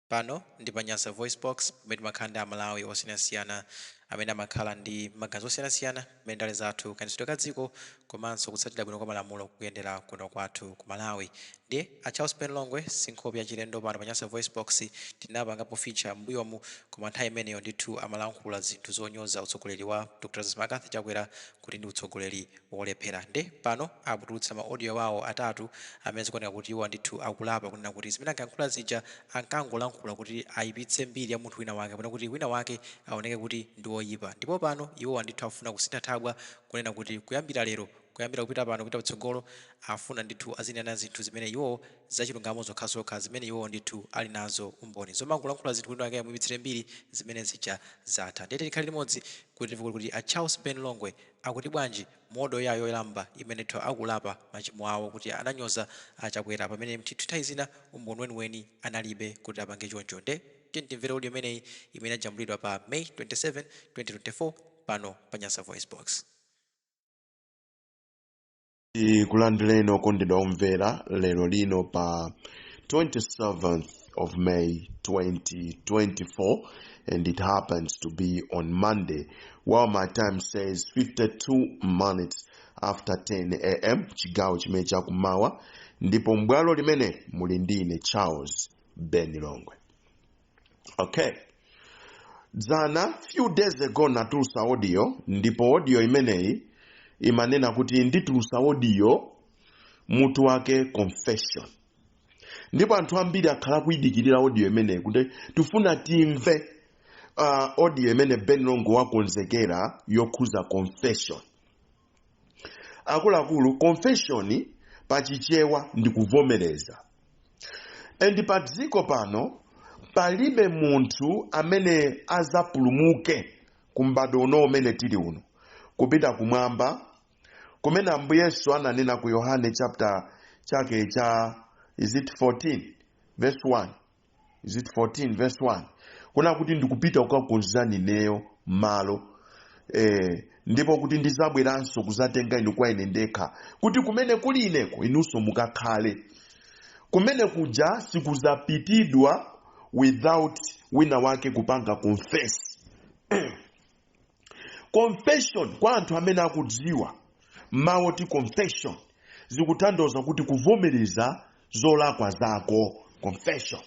Pano ndi pa Nyasa VoiceBox pamene makhanda a Malawi osiyanasiyana amene amakhala ndi maganizo osiyanasiyana mmene ndale zathu kandisidwe ka dziko komanso kutsatira bwino kwa malamulo kuyendera kuno kwathu ku Malawi. Ndiye a Charles Ben Longwe sinkhope ya chilendo pano pa Nyasa VoiceBox tinapangapo feature m'mbuyomu koma nthawi imeneyo ndithu amalankhula zinthu zonyoza utsogoleri wa Dr. McCarthy chakwera kuti ndi utsogoleri wolephera. Nde pano akutulutsa ma audio wawo atatu amene zikuoneka kuti iwo ndithu akulapa kunena kuti zimene ankayankhula zija ankangolankhula kuti ayipitse mbiri ya munthu wina wake kapena kuti wina wake aoneke kuti ndi woyipa. Ndipo pano iwo ndithu afuna kusintha thangwa kunena kuti kuyambira lero kuyambira kupita pano kupita kutsogolo afuna ndithu azinena zinthu zimene iwo zachilungamo zokhazokha zimene iwo ndithu ali nazo umboni zomwe akulankhula zinthu wina wake amuyipitsire mbiri zimene zija zatha. Ndiyete tikhale limodzi kuti kuti a Charles Ben Longwe akuti bwanji modo yayo yoyamba imene ndithu akulapa machimo awo kuti ananyoza achakwera pamene mtithu nthawi zina umboni weniweni analibe kuti apange choncho. Nde timvere audio imeneyi imene ajambulidwa pa May 27, 2024 pano pa Nyasa VoiceBox. Kulandireni okondedwa omvera lero lino pa 27th of May 2024 and it happens to be on Monday while my time says 52 minutes after 10 a.m. chigawo chimene chakumawa ndipo mbwalo limene muli ndine Charles Ben Longwe. Okay. Dzana few days ago natulutsa audio ndipo audio imeneyi imanena kuti nditulutsa audio mutu wake confession. Ndipo anthu ambiri akhala kuyidikirira audio imeneyi kuti tifuna timve audio imene Ben Longwe wakonzekera yokhuza confession. Akuluakulu confession pachichewa ndi kuvomereza. And pa dziko pano palibe munthu amene azapulumuke kumbado uno umene tili uno kupita kumwamba kumene Ambuye Yesu ananena ku Yohane chapter chake cha is it 14 verse 1 is it 14 verse 1 kuna kuti ndikupita kukakonzani neyo malo ndipo kuti ndizabweranso kuzatenga inu kwa ine ndekha kuti kumene kuli ineko inunso mukakhale kumene kuja sikuzapitidwa without wina wake kupanga confess. Confession kwa anthu amene akudziwa mawu oti confession zikutanthauza kuti kuvomereza zolakwa zako. Confession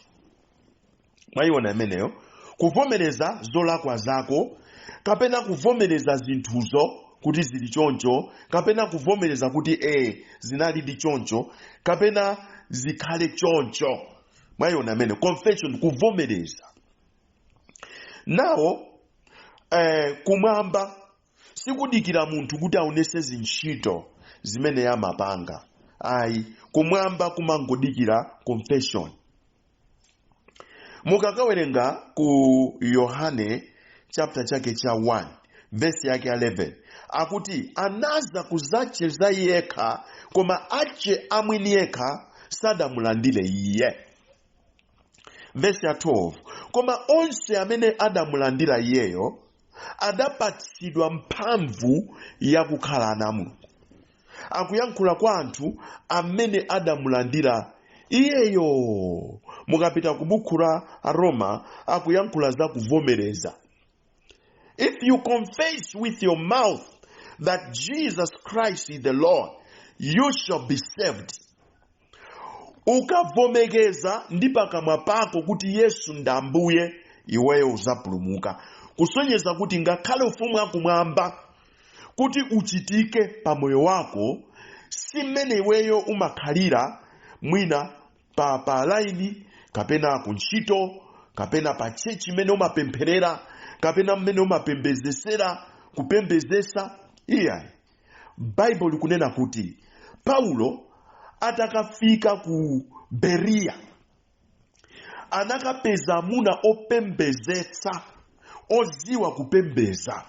mwayiona imeneyo kuvomereza zolakwa zako kapena kuvomereza zinthuzo kuti zili choncho kapena kuvomereza kuti zinali ndi choncho kapena zikhale choncho. Mwayiona imene confession kuvomereza. Nawo kumwamba sikudikira munthu kuti aonese zintchito zimene yamapanga. Ayi, kumwamba kumangodikira confession. Mukakawerenga ku Yohane chapter chake cha 1 verse yake 11 akuti anaza kuzacheza yekha koma ache amwini yekha sadamulandire iye. Verse ya 12 koma onse amene adamulandira iyeyo adapatsidwa mphamvu yakukhala ana Mulungu. Akuyankhula kwa anthu amene adamulandira iyeyo. Mukapita ku buku la Roma akuyankhula za kuvomereza. If you confess with your mouth that Jesus Christ is the Lord, you shall be saved. Ukavomegeza ndi pakamwa pako kuti Yesu ndambuye iweyo uzapulumuka. Kusonyeza kuti ngakhale ufumu wakumwamba kuti uchitike pa moyo wako si mmene iweyo umakhalira mwina pa laini kapena kuntchito kapena pa chechi mmene umapempherera kapena mmene umapembedzesera kupembedzesa. Iya Bible likunena kuti Paulo atakafika ku Beria anakapeza amuna opembedzetsa odziwa kupembedza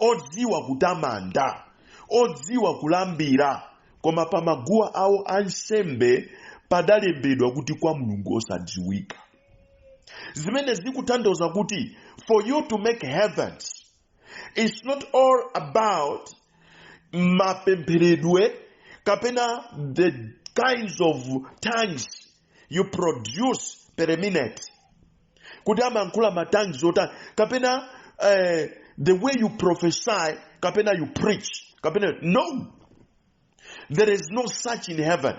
odziwa kutamanda odziwa kulambira koma pa maguwa awo ansembe padalembedwa kuti kwa Mulungu osadziwika. Zimene zikutanthauza kuti for you to make heavens it's not all about mapempheredwe kapena the kinds of tongues you produce per minute. kuti amayankhula matangi zotani kapena the way you prophesy kapena you preach kapena no, there is no such in heaven.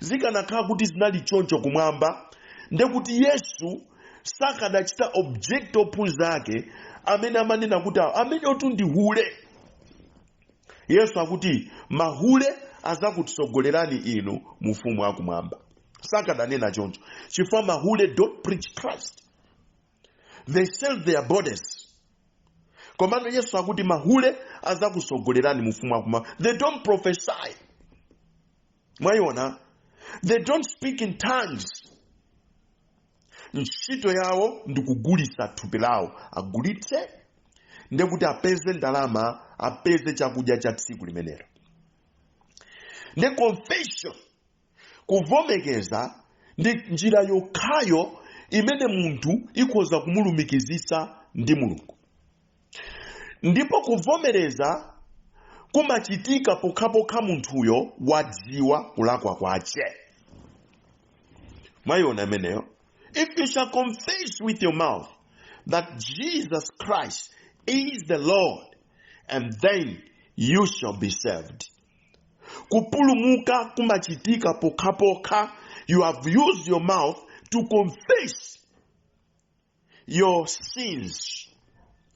Zikanakhala kuti zinali choncho kumwamba ndekuti Yesu sakanachita object ophunzira ake amene amanena kuti amene otu ndi hule. Yesu akuti mahule azakutsogolerani inu mu ufumu wakumwamba. Sakananena choncho chifukwa mahule don't preach Christ, they sell their bodies. Komano Yesu akuti mahule azakusogolerani mu ufumu wakumwamba. They don't prophesy. Mwaiona? They don't speak in tongues. Ntchito yawo ndi kugulitsa thupi lawo, agulitse ndekuti apeze ndalama, apeze chakudya cha tsiku limenelo. Ne confession, kuvomekeza ndi njira yokhayo imene munthu ikhoza kumulumikizitsa ndi Mulungu. Ndipo kuvomereza kumachitika pokhapokha munthuyo wadziwa kulakwa kwace. Mwaiona imeneyo? If you shall confess with your mouth that Jesus Christ is the Lord, and then you shall be saved. Kupulumuka kumachitika pokhapokha. You have used your mouth to confess your sins.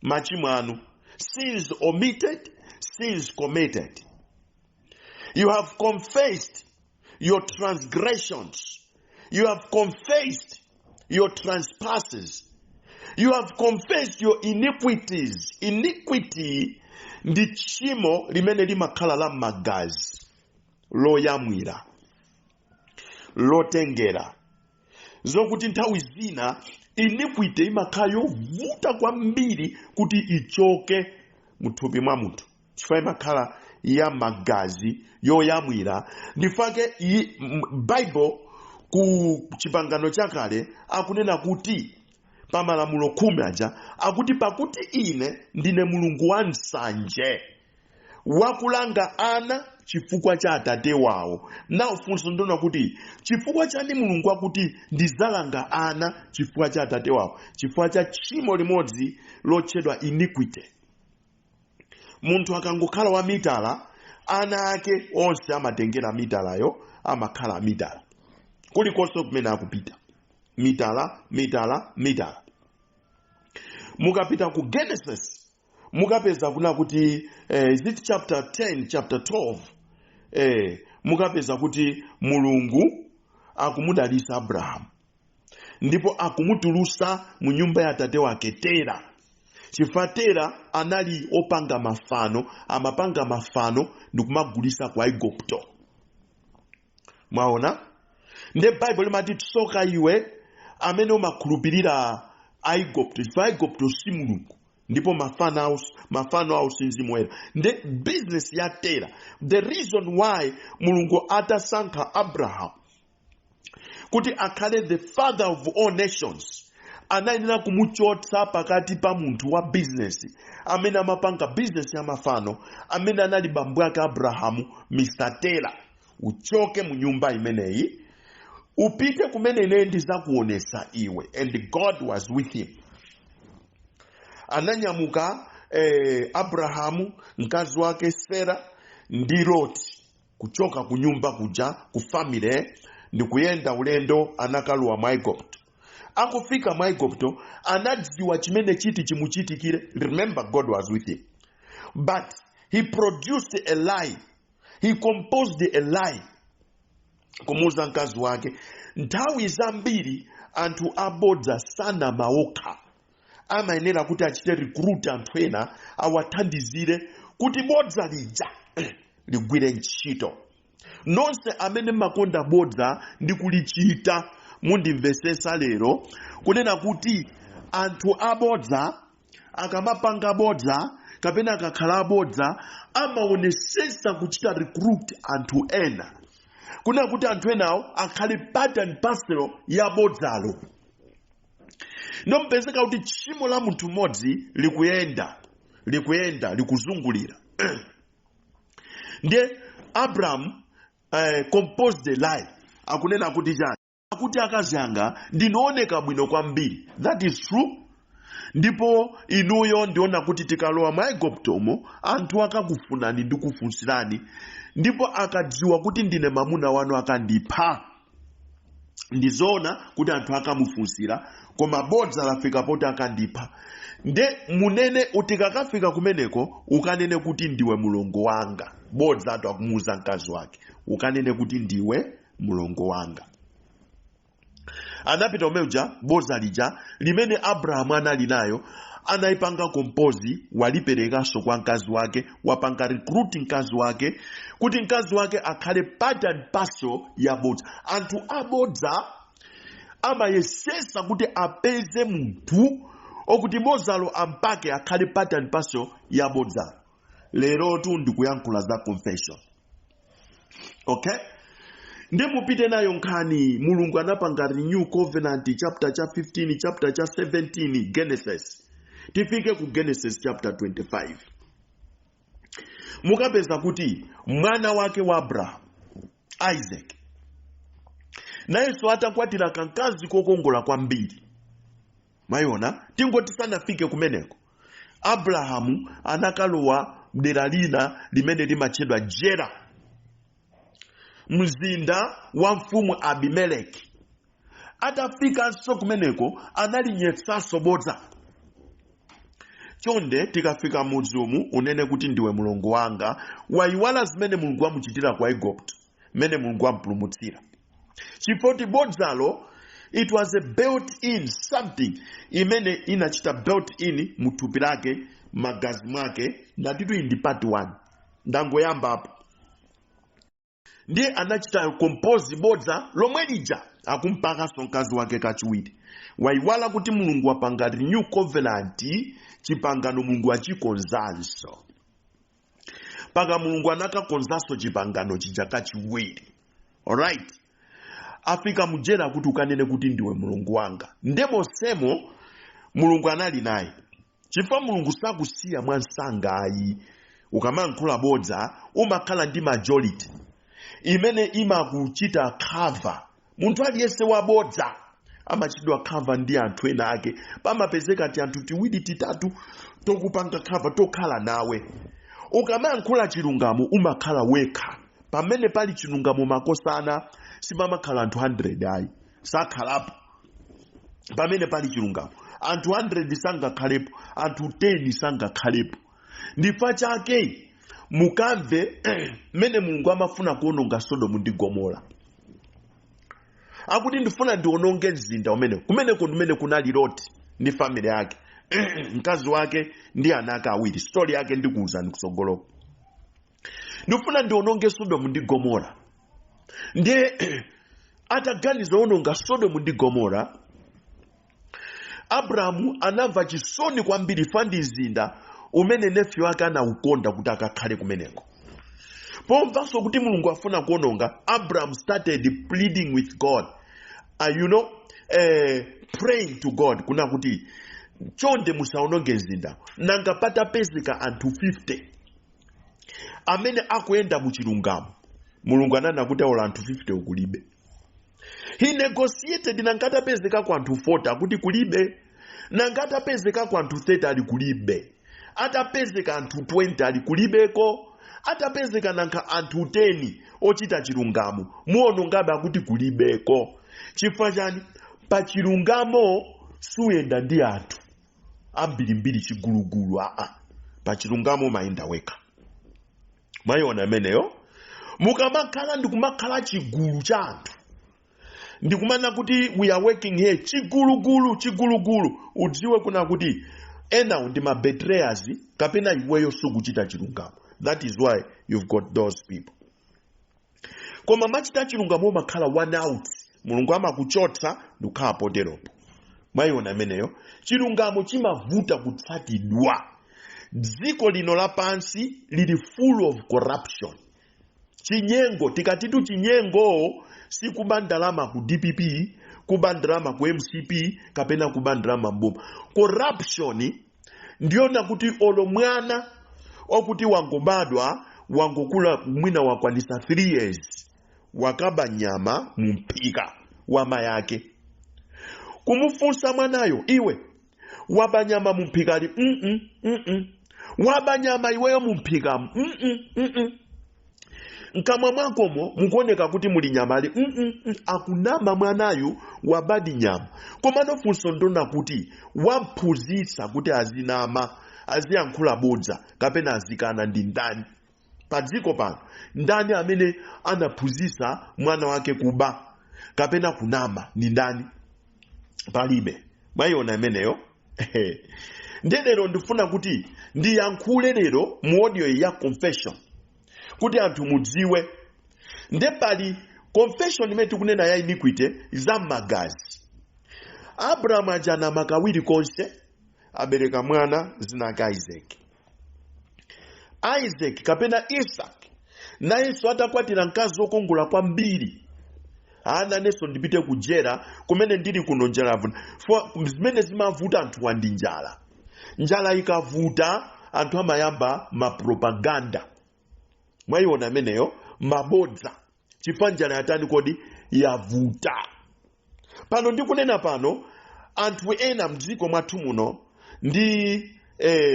Machimwanu. Sins omitted, sins committed. You have confessed your transgressions. You have confessed your trespasses. You have confessed your iniquities. Iniquity ndi tchimo limene limakhala la magazi, loyamwira, lotengera. Zokuti nthawi zina iniquity imakhala yovuta kwambiri kuti ichoke muthupi mwa munthu. Chifukwa imakhala ya magazi yoyamwira. Ndifake Bible ku chipangano chakale akunena kuti pamalamulo 10 aja akuti pakuti ine ndine Mulungu wansanje wakulanga ana chifukwa cha atate wawo. Nawo funso ndona kuti chifukwa chani Mulungu akuti ndizalanga ana chifukwa cha atate wawo? Chifukwa cha tchimo limodzi lotchedwa iniquity. Munthu akangokhala wa mitala, ana ake onse amatengera mitalayo, amakhala mitala. Kulikonse kumene akupita. Mitala. Mukapita ku Genesis, mukapeza kuna kuti is it chapter 10, chapter 12, mukapeza kuti Mulungu akumudalisa Abraham. Ndipo akumutulusa mu nyumba ya tate wake Tera. Chifukwa Tera anali opanga mafano, amapanga mafano ndikumagulisa kwa Igupto. Mwaona? Nde Bible imati tsoka iwe amene umakhulupirira Igupto. Chifukwa Igupto si Mulungu. Ndipo mafano awo si Mzimu Woyera. Nde business ya Tera. The reason why Mulungu atasankha Abraham kuti akhale the father of all nations, anayenera kumuchotsa pakati pa munthu wa business amene amapanga business ya mafano, amene anali bambo yake Abrahamu, Mr. Tera. Uchoke mu nyumba imeneyi, upite kumene ine ndizakuonesa iwe. And God was with him. Ananyamuka Abrahamu, mkazi wake Sera, ndi Loti kuchoka ku nyumba kuja ku family ndi kuyenda ulendo anakaluwa mu Igupto. Akufika mu Igupto anadziwa chimene chiti chimuchitikire. Remember, God was with him. But he produced a lie. He composed a lie. Kumuza mkazi wake, nthawi zambiri anthu abodza sana maoka amayenera kuti achite recruit anthu ena awathandizire kuti bodza lija ligwire ntchito. Nonse amene makonda bodza ndi kulichita mundimvesesa lero kunena kuti anthu abodza akamapanga bodza kapena akakhala abodza amaonesesa kuchita recruit anthu ena. Kuna kuti anthu enawo akhale part and parcel ya bodzalo. Nompezeka kuti tchimo la munthu mmodzi likuyenda likuzungulira. Ndiye Abraham composed a lie. Akunena kuti chani? kuti akazi anga ndinooneka bwino kwambiri. That is true. Ndipo inuyo ndiona kuti tikalowa mwa Iguptomo anthu akakufunani ndi kufunsirani, ndipo akadziwa kuti ndine mamuna wanu akandipha. Ndizoona kuti anthu akamufunsira, koma bodza lafika poti akandipha. Nde munene utikakafika kumeneko ukanene kuti ndiwe mulongo wanga. Bodza atu akumuuza mkazi wake, ukanene kuti ndiwe mulongo wanga. Anapita umeuja bodza lija limene Abrahamu anali nayo, anaipanga kompozi, waliperekaso kwa mkazi wake, wapanga recruit mkazi wake kuti mkazi wake akhale part and parcel ya bodza. Anthu abodza amayesesa kuti apeze munthu okuti bodzalo ampake akhale part and parcel ya bodza. Lero tu ndikuyankhula za confession. Okay? Nde mupite nayo nkhani Mulungu anapanga New Covenant chapter cha 15, chapter cha 17 Genesis. Tifike ku Genesis chapter 25. Mukapeza kuti mwana wake wa Abraham, Isaac, nayeso atakwatira kankazi kokongola kwambiri. Mayona, tingoti sanafike kumeneko. Abrahamu anakalowa mdera lina limene limatchedwa Gera, mzinda wa mfumu Abimeleki. Atafika so kumeneko analinyetsaso bodza. Chonde tikafika mudzimu unene kuti ndiwe mulongo wanga, waiwala zimene Mulungu amuchitira kwa Igupto, mene Mulungu ampulumutsira. Chifoti bodzalo, it was a built-in something imene inachita built-in muthupi lake, magazi mwake, ndatitu indi part 1. Ndangoyamba hapo. Ndiye anachita compose bodza lomwe lija akumpaka sonkazi wake kachiwiri. Waiwala kuti Mulungu wapanga New Covenant, chipangano Mulungu achikonzanso. Paka Mulungu anakakonzanso chipangano chija kachiwiri. Alright. Afika mujera kuti ukanene kuti ndiwe mulungu wanga. Ndemo semo Mulungu anali naye. Chifukwa Mulungu sakusiya mwansangayi. Ukamankhula bodza umakhala ndi majority imene imakuchita cover. Munthu aliyese wabodza amachidwa cover ndi anthu ena ake. Pamapezeka ti anthu tiwiri titatu tokupanga cover tokhala nawe. Ukamankhula chilungamo umakhala wekha. Pamene pali chilungamo makosana sipamakhala anthu 100 ayi. Sakhalapo. Pamene pali chilungamo anthu 100 sangakhalepo, anthu 10 sangakhalepo. Ndifa chake mukamve mene Mulungu amafuna kuononga Sodomu ndi Gomora. Akuti ndifuna ndiononge mzinda umene kumene kunali Loti ndi family yake, mkazi wake ndi ana ake awiri. Story yake ndikuwuzani kusogoloko. Ndifuna ndiononge Sodomu ndi Gomora. Ndiye ataganiza ononga Sodomu ndi Gomora, Abrahamu anamva chisoni kwambiri fandi mzinda umene nephew wake anaukonda kuti akakhale kumeneko. Pomvanso kuti Mulungu afuna kuononga, Abraham started pleading with God. Praying to God kuna kuti chonde musaononge mzinda. Nanga patapezeka anthu 50 amene akuyenda muchilungamo. Mulungu anana kuti ola anthu 50 ukulibe. He negotiated nangatapezeka kwa anthu 40 akuti kulibe. Nangatapezeka kwa anthu 30 ali kulibe. Atapezeka anthu 20 ali kulibeko. Atapezeka nanka anthu 10 ochita chilungamo. Muonongabe akuti kulibeko. Chifukwa chani? Pa chilungamo suyenda ndi anthu ambirimbiri chigulugulu. Pa chilungamo mayenda weka. Mayona meneyo. Mukamakhala ndikumakhala chigulu cha anthu. Ndikumana kuti we are working here chigulugulu. Udziwe kuna kuti ena ndi ma betrayers kapena iweyo sukuchita chilungamo. That is why you've got those people. Koma machita chilungamo makhala one out. Mulungu amakuchotsa ndukhala poteropo. Mayona meneyo. Chilungamo chimavuta kutsatidwa. Dziko lino lapansi lili full of corruption. Chinyengo, tikatitu chinyengo si kubandalama ku DPP, kubandalama ku MCP, kapena kubandalama mboma. Corruption ndiona kuti olo mwana okuti wangobadwa wangokula mwina wakwanisa 3 years wakaba nyama mumpika wa mayake. Kumufunsa mwanayo, iwe wabanyama mumpikali, wabanyama iweyo mumpikamu, nkamwa mwakomo mukuoneka kuti muli nyamali, akunama mwanayo wabadi nyama. Komano funso ndona kuti waphunzitsa kuti azinama, aziyankhula bodza kapena azikana ndi ndani. Padziko pano ndani amene anaphunzitsa mwana wake kuba kapena kunama ndi ndani? Palibe. Mwayiona imeneyo? Ndilero ndifuna kuti ndiyankhule lero mu audio ya confession kuti anthu mudziwe nde pali confession imene tikunena ya iniquity za magazi. Abraham ajanama kawiri konse abereka mwana zina ka Isaac kapena Isaac nayenso atakwatira mkazi wokongola kwambiri. Ana neso ndipite kujera kumene ndili kuno njala zimene zimavuta anthu wandi njala. Njala ikavuta anthu amayamba mapropaganda. Mwayiona ameneyo mabodza. Chifukwa njala yatani kodi yavuta. Pano ndikunena pano anthu ena mdziko mwathu muno ndi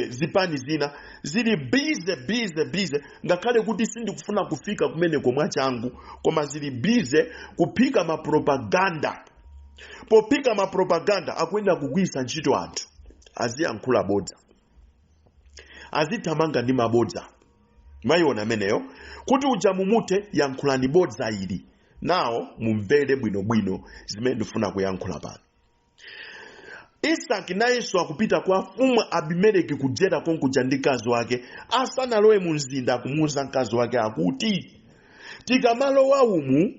zipani zina zili bize ngakhale kuti sindikufuna kufika kumeneko mwachangu, koma zili bize kuphika mapropaganda. Popika mapropaganda akuenda kugwisa ntchito anthu aziyankhula bodza, azithamanga ndi mabodza. Mwayiona ameneyo kuti uja mumute yankhulani bodza ili nawo mumvere bwinobwino zimene ndifuna kuyankhula pano. Isaac nayenso akupita kwa mfumu Abimeleki kujera konkuja ndi mkazi wake. Asanalowe mu mzinda kumuwuza mkazi wake akuti tikamalowa umu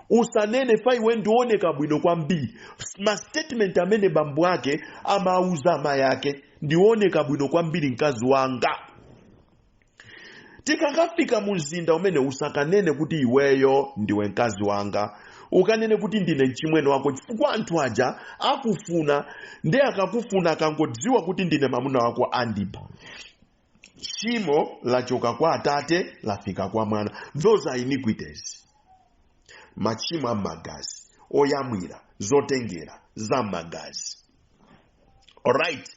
usanene fa iwe ndioneka bwino kwambiri. Ma statement amene bambo ake amauza ama yake ndioneka bwino kwambiri mkazi wanga. Tikakafika mu mzinda umene usakanene kuti iweyo ndiwe mkazi wanga, ukanene kuti ndine mchimwene wako, chifukwa anthu aja akufuna ndi akakufuna akangodziwa kuti ndine mamuna wako andipha. Chimo lachoka kwa atate lafika kwa mwana. Those are iniquities. Machimo amagazi oyamwira zotengera za magazi. Alright.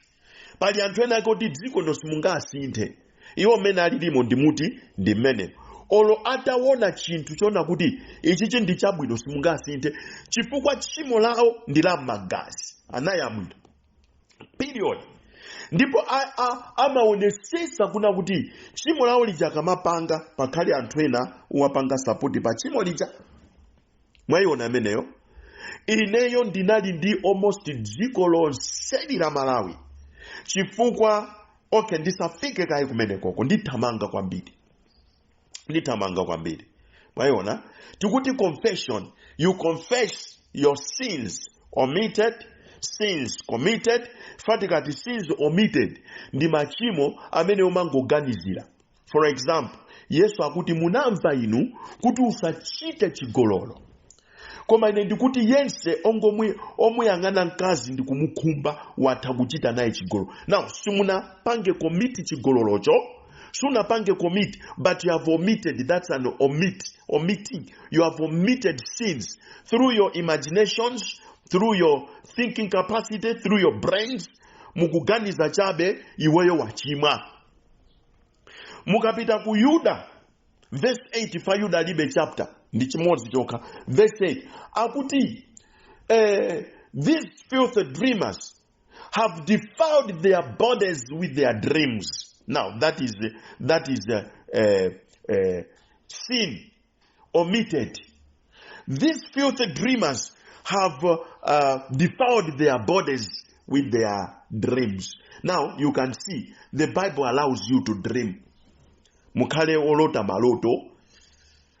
Pali anthu ena kuti dziko nosimungasinthe. Iwo mene alilimo ndimuti ndi mmene. Olo atawona chinthu chona kuti ichi ndi chabwino simungasinthe chifukwa chimo lao ndi la magazi anayamwira. Period. Ndipo amaonesesa kuna kuti chimo lao lija kamapanga pakhali anthu ena uwapanga support pa chimo lija. Mwayiona ameneyo? Ineyo ndinali ndi almost dziko lonse la Malawi chifukwa ndisafike kai kumenekoko ndithamanga kwambiri. Mwayiona? Tikuti confession, you confess your sins omitted, sins committed, fatikati sins omitted ndi machimo amene umangoganizira. For example, Yesu akuti munamva inu kuti usachite chigololo. Koma ine ndikuti yense omuyang'ana mkazi ndi kumukhumba watha kuchita naye chigololo. Now, simuna pange commit chigololocho, suna pange commit, but you have omitted. That's an omitting. You have omitted sins through your imaginations, through your thinking capacity, through your brains. Mukuganiza chabe iweyo wachimwa. Mukapita ku Yuda verse 8 fa Yuda libe chapter ndi chimodzi choka verse 8 akuti these filthy dreamers have defiled their bodies with their dreams. Now that is sin omitted. These filthy dreamers have defiled their bodies with their dreams. Now you can see the Bible allows you to dream. Mukale olota maloto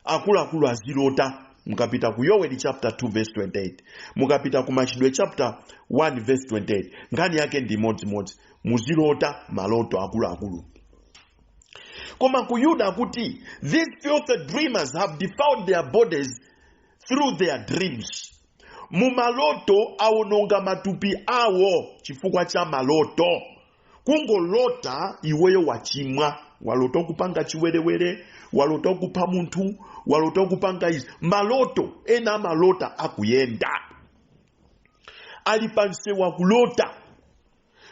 akulu azilota. Mukapita ku Yoweli chapter 2 verse 28. Mukapita ku Machidwe chapter 1 verse 28. Ngani yake ndi modzi muzilota maloto akulu. Koma ku Yuda kuti these filthy dreamers have defiled their bodies through their dreams. Mumaloto awononga matupi awo chifukwa cha maloto. Kungolota iweyo wachimwa. walota kupanga chiwerewere, walota kupha munthu, walota kupanga izi. Maloto, ena malota akuyenda. Ali pansewu kulota.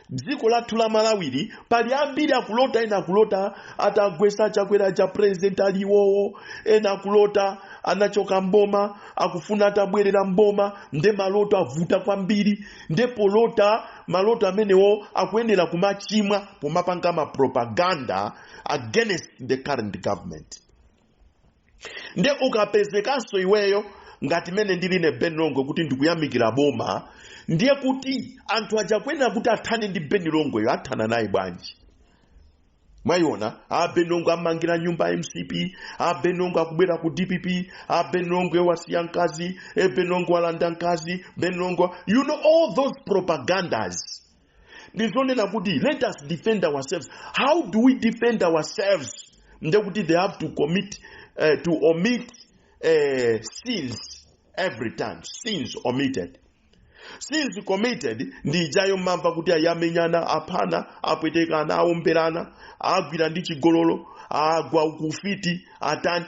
Dziko lathu la Malawi pali ambiri akulota, ena akulota atagwesa chakwera cha president aliwo, ena akulota anachoka mboma akufuna atabwerera mboma, nde maloto avuta kwambiri, nde polota maloto amenewo akuyenera kumachimwa pomapanga ma propaganda against the current government. Nde ukapezekanso iweyo ngati mene ndili ne Ben Longwe kuti ndikuyamikira boma, ndiye kuti anthu aja kwena kuti athane ndi Ben Longweyo athana naye bwanji. Mwaiona, Ben Longwe amangira nyumba MCP, Ben Longwe akubwera ku DPP, Ben Longwe wasiya nkazi, Ben Longwe walanda nkazi, Ben Longwe, you know all those propagandas. Ndizonena kuti let us defend ourselves. How do we defend ourselves? Nde kuti they have to omit sins every time. Sins omitted. Sins committed, ndi jayo mamba kuti ayamenyana, apana, apwetekana, aomberana, agwira ndi chigololo, agwa ukufiti, atani.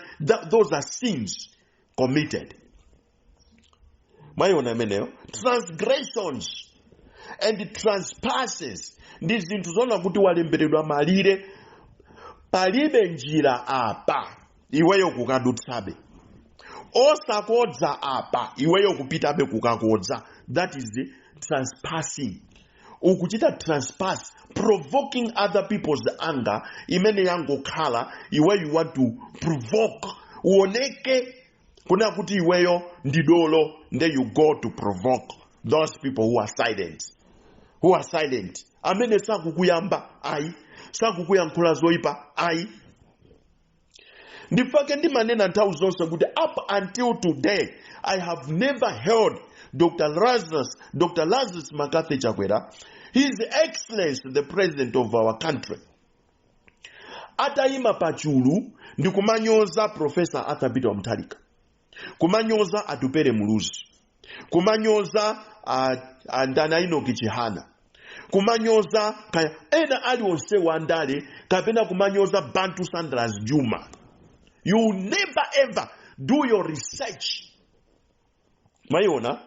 Those are sins committed. Mayona meneo. Transgressions and trespasses. Ndi zinthu zona kuti walemberedwa malire, palibe njira apa, iweyo kukadutsabe. Osakodza apa, iweyo kupitabe kukakodza. That is the trespassing. Ukuchita trespass, provoking other people's anger. Imene yango khala, iwe you want to provoke. Uoneke, kuna kuti iweyo ndidolo, then you go to provoke those people who are silent. Who are silent. Amene sakukuyamba, ai. Sakukuyankhula zoipa, ai. Ndifake ndi manena nthawi zonse kuti up until today, I have never heard Dr. Lazarus Makathi Chakwera, His Excellency, the President of our country, atayima pachulu ndi kumanyoza Professor Arthur Peter Mutharika, kumanyoza Atupere Muluzi, kumanyoza Ndanaino Kichihana, kumanyoza kaya ena aliwonse wandale kapena kumanyoza Bantu Sanders Juma. You never ever do your research. Mayona,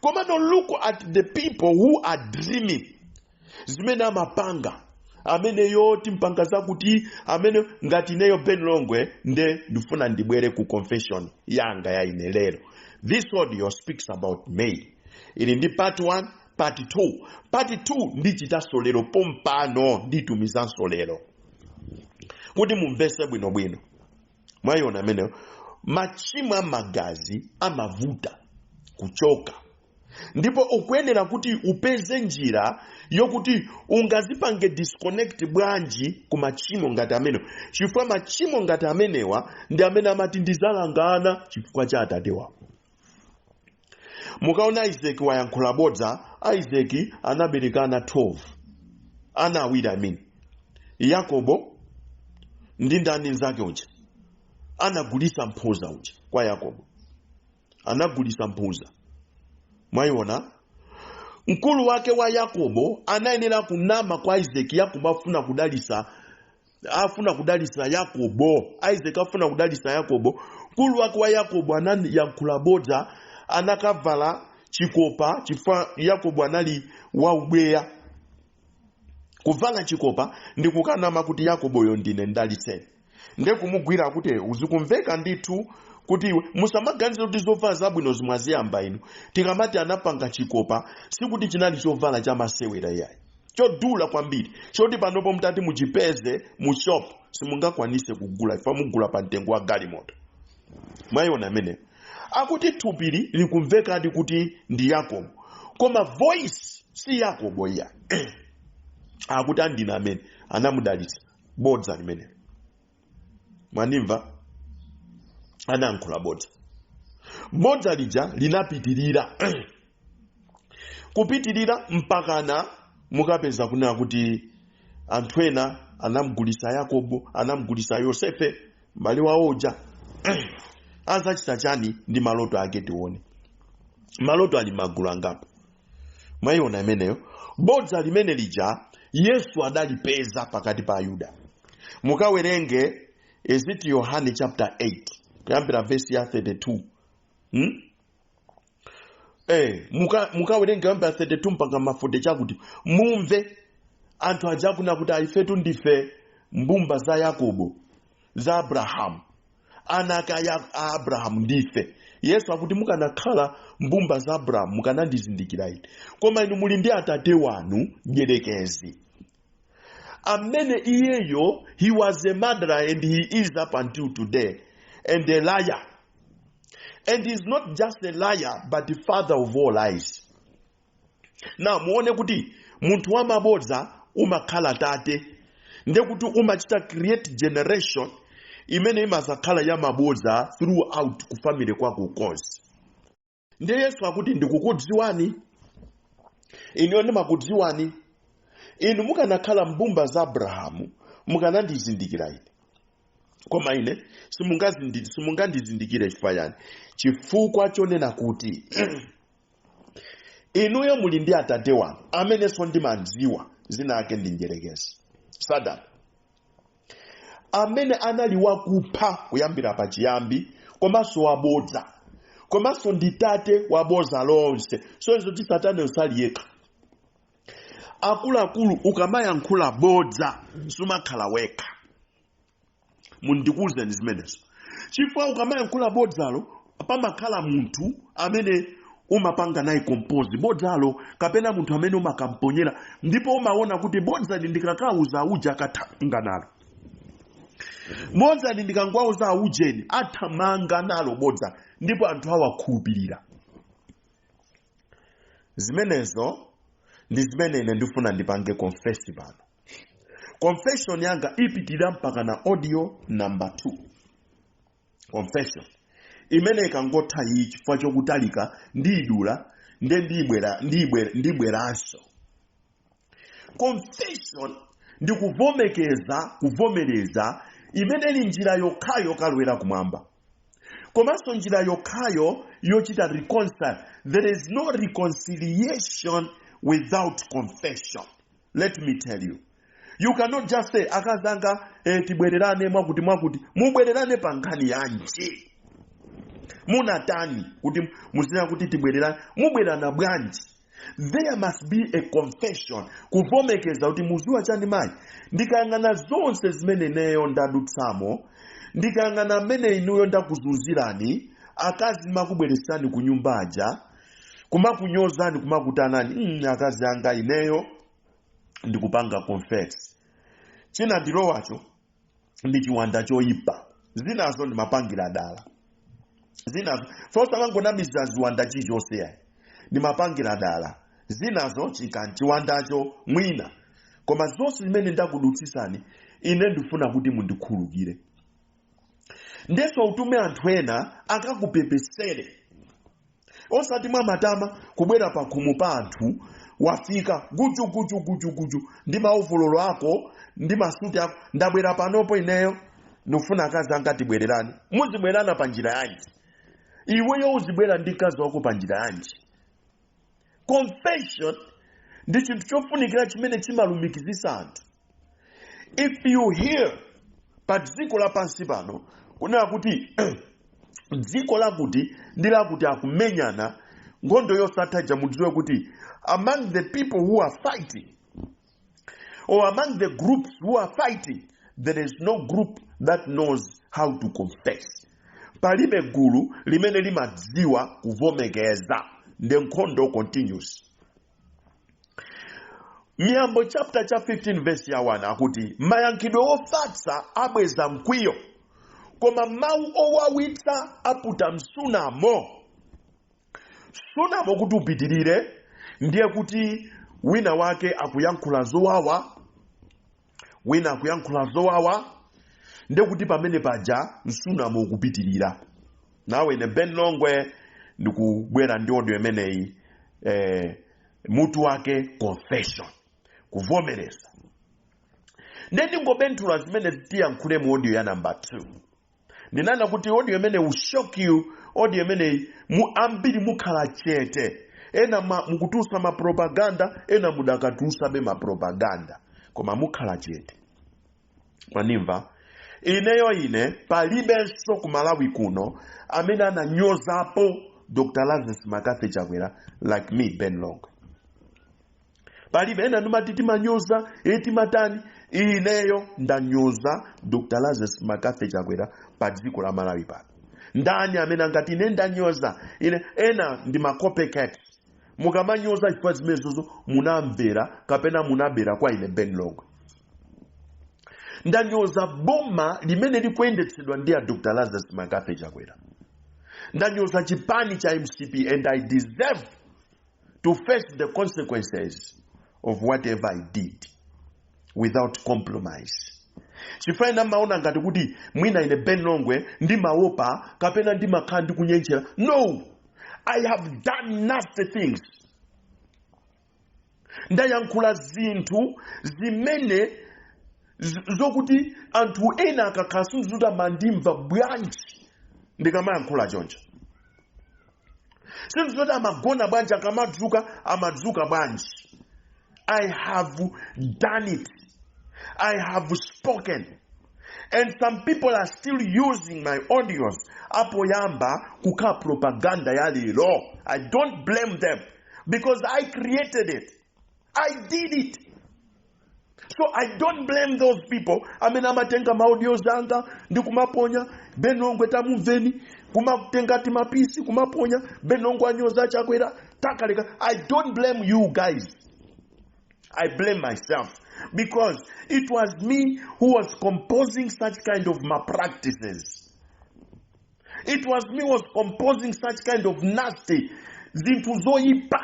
come on, look at the people who are dreaming. Zimena mapanga. Amene yo timpanga zakuti, amene ngati neyo Ben Longwe, nde ndufuna ndibwere ku confession yanga ya inelero. This audio speaks about me. Ili ndi part 1, part 2. Part 2 ndichita solero pompano nditumiza solero. Kuti mumvese bwino bwino. Mwayona amene machimo magazi amavuta kuchoka. Ndipo ukuyenera kuti upeze njira yokuti ungazipange disconnect bwanji ku machimo ngati amene. Chifukwa machimo ngati amenewa ndi amene amati ndizalangana chifukwa cha atate wawo. Mukaona Isaac wayankhula bodza, Isaac anaberekana 12. Ana awiri amene. Yakobo ndi ndani nzake uja. Anagulisa mphuza uja kwa Yakobo. Anagulisa mphuza. Mwaiona? Mkulu wake wa Yakobo anayenera kunama kwa Isaac. Yakobo afuna kudalisa Yakobo. Isaac afuna kudalisa Yakobo. Mkulu wake wa Yakobo anayankhula bodza, anakavala chikopa chifukwa Yakobo anali wa ubweya. Kuvala chikopa ndi kukanama kuti Yakobo yo ndine ndalitseni. Nde kumugwira kuti uzikumveka ndithu kuti musamaganize kuti zovala zabwino zimwaziyamba inu. Tikamati anapanga chikopa sikuti chinali chovala cha masewera yayi. Chodula kwambiri. Choti panopo mtati muchipeze mu shop simungakwanise kugula ifa mugula pa mtengo wa galimoto. Mwaiona amene. Akuti thupiri likumveka ndi kuti ndi Yakobo. Koma voice si Yakobo ya. Akuti andina amene anamudalitsa bodza limene. Manimva anayankhula bodza. Bodza lija linapitirira. Kupitirira mpakana mukapeza kunena kuti anthu ena anamugulisa Yakobo, anamugulisa Yosefe, mbali wawo uja. Azachita chani ndi maloto ake tione. Maloto ali magulu angapo. Mwaiona ameneyo. Bodza limene lija Yesu adalipeza pakati pa Ayuda. Mukawerenge, is it Yohane chapter 8? Kuyambira verse ya 32. Mukawerenge kuyambira 32 mpaka mafude chakuti mumve anthu ajakuna kuti ifetu ndife mbumba za Yakobo, za Abrahamu, anaka ya Abrahamu ndife. Yesu akuti mukanakhala mbumba za Abrahamu mukanandizindikira ine. Koma inu muli ndi atate wanu mdierekezi. Amene iyeyo, he was a murderer and he is up until today, and a liar. And he is not just a liar, but the father of all lies. Now, muone kuti muntu wa mabodza umakhala tate, nde kuti umachita create generation imene imazakhala ya mabodza throughout ku family kwako konse. Nde Yesu akuti ndikukudziwani, inu ndimakudziwani, inu mukanakhala mbumba za Abrahamu mukanandizindikira ine. Koma ine simungandizindikire chifukwa yani? Chifukwa chonena kuti inuyo muli ndi atate wanu amene so ndimadziwa zina ake ndi njerekezi, Satana, amene anali wakupha kuyambira pachiyambi, komanso wabodza, komanso ndi tate wabodza lonse. So izo ti Satana usali yekha. Akuluakulu ukamayankhula bodza sumakhala wekha. Mundikuze ndi zimenezo. Chifukwa ukamayankhula bodzalo pamakhala munthu amene umapanga naye compose bodzalo, kapena munthu amene umakamponyera, ndipo umaona kuti bodzali ndikakauza uja akathamanga nalo. Bodzali ndikangwauza ujeni athamanga nalo bodza, ndipo anthu awakhulupirira. Zimenezo ndi zimene ine ndifuna ndipange confess pano. Confession yanga ipitira mpaka na audio number 2. Confession imene ikangotha iyi chifukwa chokutalika ndidula nde ndibweranso. Confession ndi kuvomereza imene ni njira yokhayo kalwera kumwamba. Komanso njira yokhayo yochita reconcile. There is no reconciliation without confession. Let me tell you. You cannot just say akazanga tibwererane mwakuti mubwererane pankhani yanji. Munatani kuti muzina kuti tibwererane, mubwerana bwanji. There must be a confession, kuvomekeza kuti muziwa chani mai ndikayang'ana zonse zimene neyo ndadutsamo, ndikayang'ana mmene inuyo ndakuzunzirani, akazi makubweresani ku nyumbaja, kumakunyozani, kumakutanani, akazi anga ineyo ndikupanga confess. China ndilowacho ndi chiwanda choyipa. Zinazo ndimapangira dala. Zinazo fosa mangonamiza ziwanda chichonse yayi ndimapangira dala. Zinazo chiwandacho mwina. Koma zonse zimene ndakudutsisani ine ndifuna kuti mundikhulukire. Ndeso utume anthu ena akakupepesere. Osati mwa matama kubwera pa khumu pa anthu wafika guju ndi mauvulolo ako ndi masuti ako, ndabwera panopo ineyo ndifuna akazi anga tibwererane. Muzibwerana pa njira yanji? Iweyo uzibwera ndi kazi wako pa njira yanji? Confession ndi chinthu chofunikira chimene chimalumikizisa anthu. If you hear pa dziko lapansi pano kunena kuti dziko lakuti ndi lakuti akumenyana, ngondo yosatha mudziwe kuti among the people who are fighting, or among the groups who are fighting, there is no group that knows how to confess. Palibe gulu limene limadziwa kuvomekeza. The nkhondo continues. Miyambo chapter 15 verse ya 1 akuti mayankhidwe ofatsa abweza mkwiyo, koma mawu owawitsa aputa msunamo. Sunamo kuti upitirire ndiye kuti wina wake akuyankhula zowawa, wina akuyankhula zowawa, ndiye kuti pamene paja msunamo ukupitirira. Nawe ine Ben Longwe ndikubwera ndi audio imeneyi, mutu wake confession, kuvomereza. Ndi ngobenthula zimene tiyankhule mu audio ya number 2. Ndinana kuti audio imene will shock you, audio imene ambiri mukhala chete. Ena mukutusa ma propaganda, ena mudakatusa be ma propaganda. Koma mukhala chete. Manimva. Ine palibenso kumalawi kuno amene ananyozapo Dr. Lazarus Makafe Chakwera like me, Ben Longwe. Palibe ena numatiti manyoza eti matani ineyo ndanyoza Dr. Lazarus Makafe Chakwera pa dziko la Malawi pa. Ndani amene ngati ine ndanyoza ine ena ndi copycat. Mukamanyoza chifukwa zimenezo munamvera kapena munabera kwa ine Ben Longwe. Ndanyoza boma limene likuyendetsedwa ndi Dr. Lazarus Makafe Chakwera. Ndanyoza chipani cha MCP, and I deserve to face the consequences of whatever I did without compromise. Chifaina maona ngati kuti mwina ine Ben Longwe ndi maopa kapena ndi makandi kunyenchera. No, I have done nasty things. Ndayankhula zinthu zimene zokuti anthu ena akakhasunzuta mandimva bwanji ndikamayankhula choncho. Sinzota amagona bwanji amadzuka bwanji. I have done it. I have spoken. And some people are still using my audios apo yamba kuka propaganda ya lero. I don't blame them because I created it. I did it. So I don't blame those people. Amena matenga maudio zanga ndi kumaponya Ben Longwe tamumveni kumatenga timapisi kumaponya Ben Longwe anyoza Chakwera takaleka. I don't blame you guys. I blame myself because it was me who was composing such kind of malpractices. It was me who was composing such kind of nasty zintu zoyipa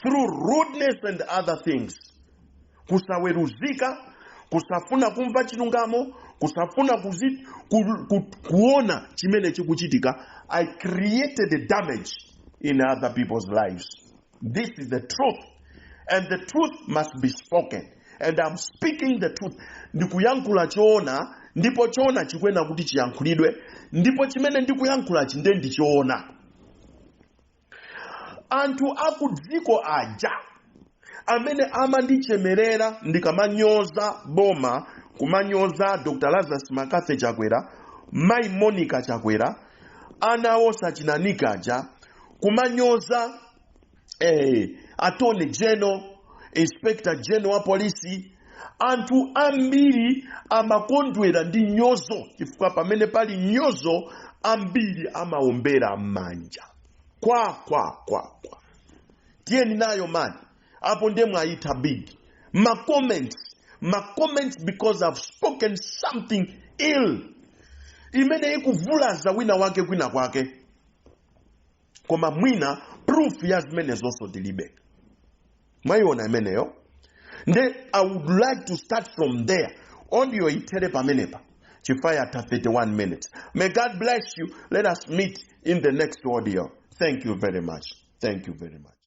through rudeness and other things. Kusaweruzika, kusafuna kumva chilungamo, kusafuna kuona chimene chikuchitika. I created the damage in other people's lives. This is the truth. And the truth must be spoken. And I'm speaking the truth. Ndikuyankula choona, ndipo choona chikwena kuti chiyankhulidwe, ndipo chimene ndikuyankhula chinde ndichoona. Anthu akudziko aja amene amandichemerera ndikamanyoza boma, kumanyoza Dr. Lazarus Makafe Chakwera, Mai Monica Chakwera, anawo sachinanika aja, kumanyoza Attorney General, Inspector General wa polisi, anthu ambiri amakondwera ndi nyozo chifukwa pamene pali nyozo ambiri amaombera manja. Kwa. Tiyeni nayo man. Apo ndemwe ayita big. My comments because I've spoken something ill. Imene ikuvulaza wina wake kwina kwake. Koma mwina proof ya zimene zonso dilibe. Mwayiona imene yo. Nde I would like to start from there. Audio itere pamenepa. Chifaya ata 31 minutes. May God bless you. Let us meet in the next audio. Thank you very much. Thank you very much.